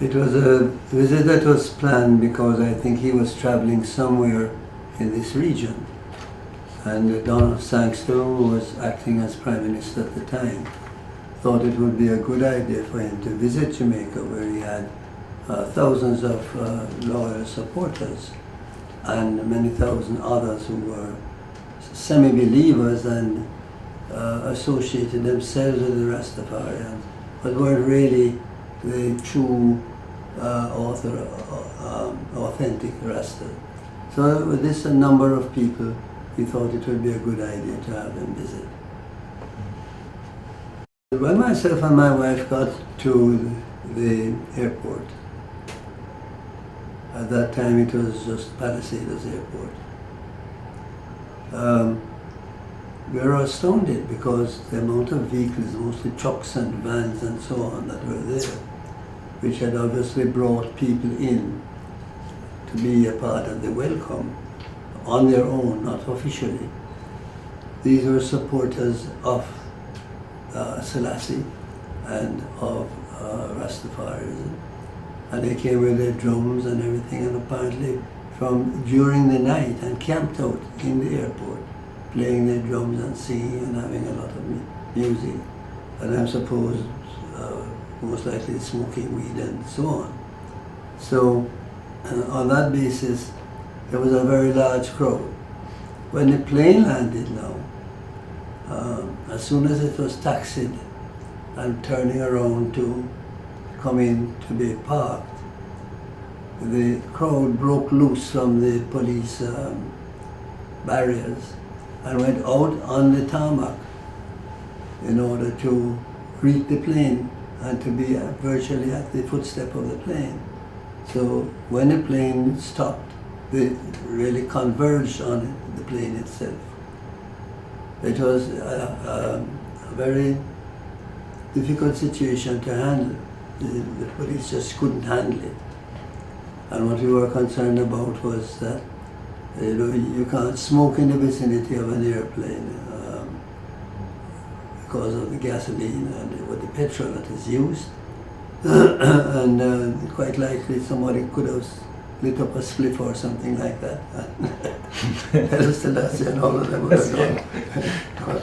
It was a visit that was planned because I think he was traveling somewhere in this region. And Donald Sangster, who was acting as Prime Minister at the time, thought it would be a good idea for him to visit Jamaica, where he had thousands of loyal supporters and many thousand others who were semi-believers and associated themselves with the Rastafarians, but weren't really the true authentic Rasta. So with this a number of people, we thought it would be a good idea to have him visit. When myself and my wife got to the airport, at that time it was just Palisades Airport, we were astounded because the amount of vehicles, mostly trucks and vans and so on, that were there, which had obviously brought people in to be a part of the welcome on their own, not officially. These were supporters of Selassie and of Rastafarianism. And they came with their drums and everything, and apparently from during the night and camped out in the airport, playing their drums and singing and having a lot of music. And I'm supposed most likely smoking weed and so on. So on that basis, there was a very large crowd. When the plane landed now, as soon as it was taxied and turning around to come in to be parked, the crowd broke loose from the police barriers and went out on the tarmac in order to greet the plane and to be virtually at the footstep of the plane. So when the plane stopped, they really converged on it, the plane itself. It was a very difficult situation to handle. The police just couldn't handle it. And what we were concerned about was that you can't smoke in the vicinity of an airplane because of the gasoline and the petrol that is used. And quite likely somebody could have lit up a spliff or something like that. Haile Selassie and all of them were gone.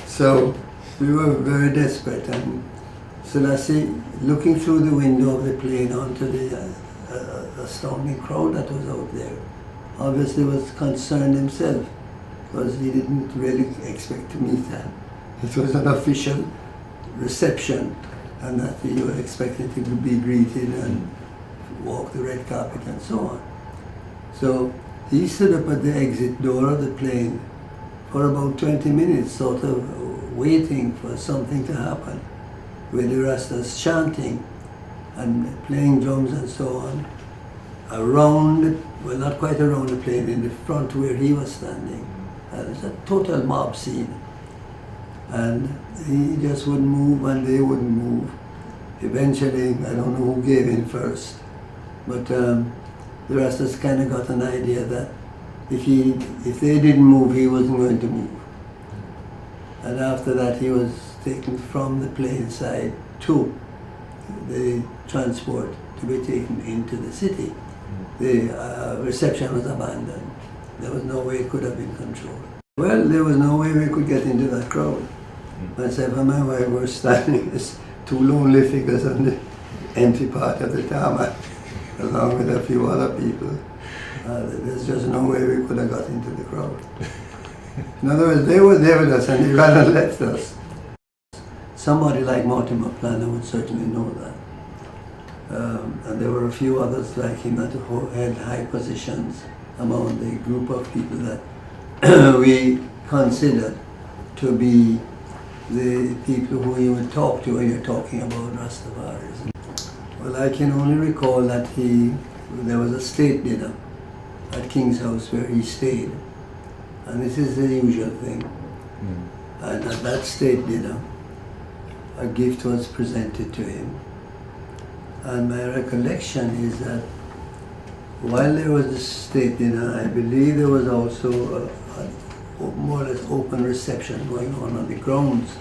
So we were very desperate, and Selassie, looking through the window of the plane onto the astounding crowd that was out there, obviously was concerned himself, because he didn't really expect to meet that. It was an official reception, and that he was expected to be greeted and walk the red carpet and so on. So he stood up at the exit door of the plane for about 20 minutes, sort of waiting for something to happen, with the Rastas chanting and playing drums and so on, around, well, not quite around the plane, in the front where he was standing. It was a total mob scene. And he just wouldn't move and they wouldn't move. Eventually, I don't know who gave in first, but the Rastas kind of got an idea that if they didn't move, he wasn't going to move. And after that, he was taken from the plane side to the transport to be taken into the city. The reception was abandoned. There was no way it could have been controlled. Well, there was no way we could get into that crowd. Myself and my wife were standing as two lonely figures on the empty part of the tarmac, along with a few other people. There's just no way we could have got into the crowd. In other words, they were there with us and they rather left us. Somebody like Mortimer Planner would certainly know that. And there were a few others like him that held high positions among the group of people that we considered to be the people who you would talk to when you're talking about Rastafarianism. Well, I can only recall that there was a state dinner at King's House where he stayed. And this is the usual thing. And at that state dinner, a gift was presented to him. And my recollection is that while there was a state dinner, I believe there was also a more or less open reception going on the grounds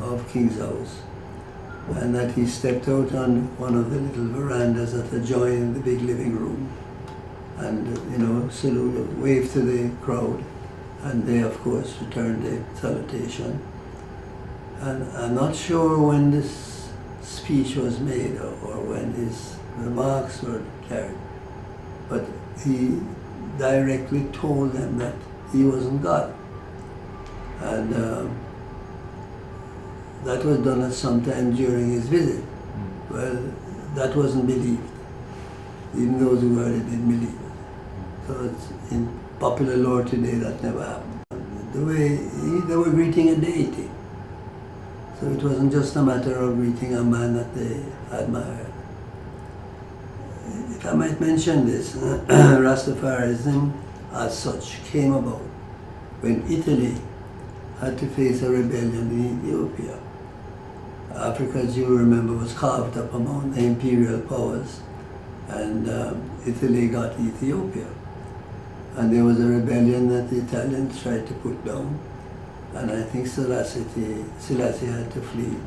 of King's House, and that he stepped out on one of the little verandas that adjoin the big living room, and saluted, waved to the crowd, and they of course returned the salutation. And I'm not sure when this speech was made or when his remarks were carried, but he directly told them that he wasn't God. And that was done at some time during his visit. Well, that wasn't believed. Even those who heard it didn't believe it. So it's in popular lore today that never happened. The way they were greeting a deity. So it wasn't just a matter of greeting a man that they admired. If I might mention this, Rastafarism as such came about when Italy had to face a rebellion in Ethiopia. Africa, as you remember, was carved up among the imperial powers, and Italy got Ethiopia. And there was a rebellion that the Italians tried to put down, and I think Selassie had to flee.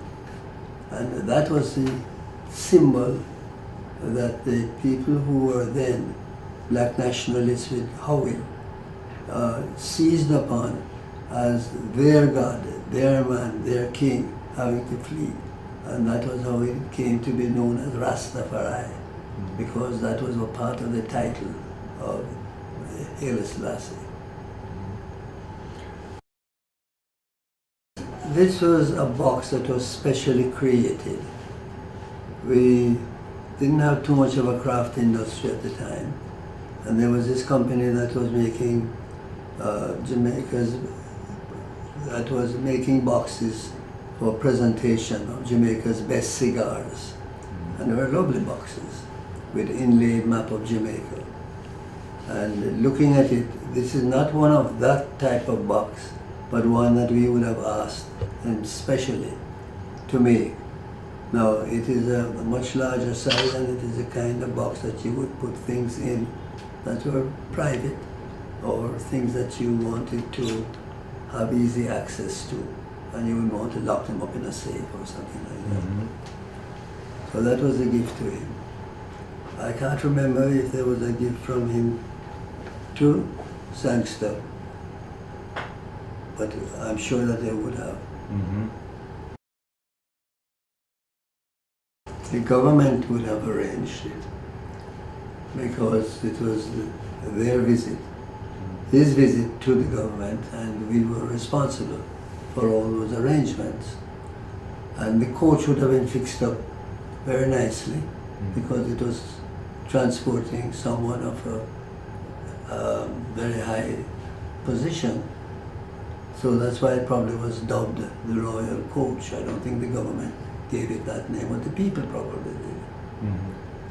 And that was the symbol that the people who were then black nationalists with Haile seized upon as their God, their man, their king, having to flee. And that was how it came to be known as Rastafari, because that was a part of the title of Haile Selassie. This was a box that was specially created. We didn't have too much of a craft industry at the time, and there was this company that was making making boxes for presentation of Jamaica's best cigars. And they were lovely boxes with inlaid map of Jamaica. And looking at it, this is not one of that type of box, but one that we would have asked them specially to make. Now, it is a much larger size, and it is a kind of box that you would put things in that were private, or things that you wanted to have easy access to, and you would want to lock them up in a safe or something like that. So that was a gift to him. I can't remember if there was a gift from him to Sangster, but I'm sure that they would have. The government would have arranged it because it was their visit, his visit to the government, and we were responsible for all those arrangements. And the coach would have been fixed up very nicely because it was transporting someone of a very high position. So that's why it probably was dubbed the Royal Coach. I don't think the government gave it that name, but the people probably did.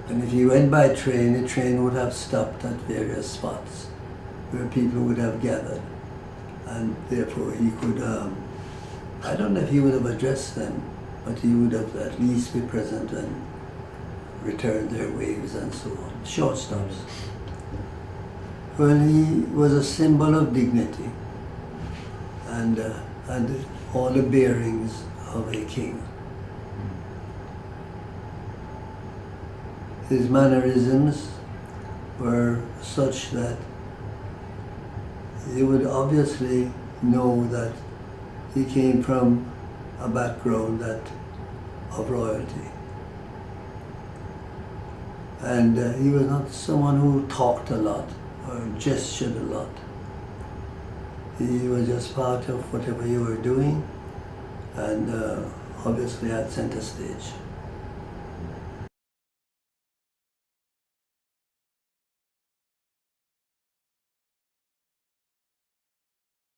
And if you went by train, the train would have stopped at various spots where people would have gathered. And therefore he could, I don't know if he would have addressed them, but he would have at least been present and returned their waves and so on, short stops. Well, he was a symbol of dignity and all the bearings of a king. His mannerisms were such that you would obviously know that he came from a background of royalty. And he was not someone who talked a lot or gestured a lot. He was just part of whatever you were doing, and obviously had center stage.